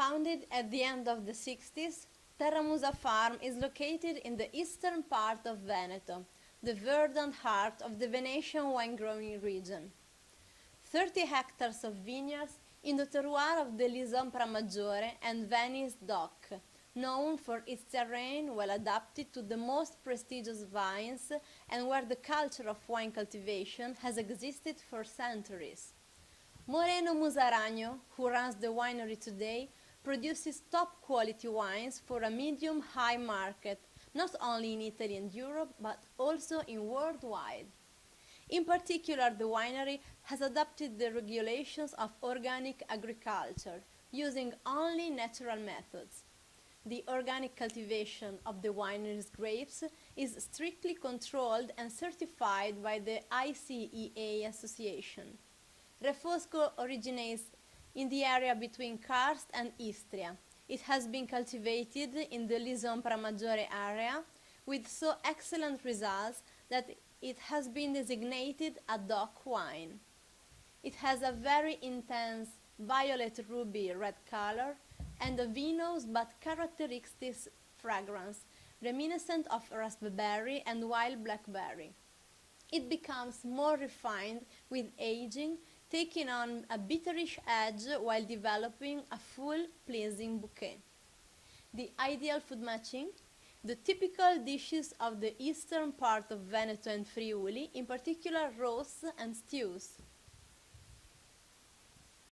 Founded at the end of the 60s, Terramusa Farm is located in the eastern part of Veneto, the verdant heart of the Venetian wine-growing region. 30 hectares of vineyards in the terroir of the Lisompra Maggiore and Venice Dock, known for its terrain well adapted to the most prestigious vines and where the culture of wine cultivation has existed for centuries. Moreno Musaragno, who runs the winery today, produces top-quality wines for a medium-high market, not only in Italy and Europe, but also in worldwide. In particular, the winery has adopted the regulations of organic agriculture, using only natural methods. The organic cultivation of the winery's grapes is strictly controlled and certified by the ICEA Association. Refosco originates in the area between Karst and Istria. It has been cultivated in the Lisompra Maggiore area with so excellent results that it has been designated a DOC wine. It has a very intense violet ruby red color and a vinous but characteristic fragrance, reminiscent of raspberry and wild blackberry. It becomes more refined with aging, taking on a bitterish edge while developing a full, pleasing bouquet. The ideal food matching? The typical dishes of the eastern part of Veneto and Friuli, in particular roasts and stews.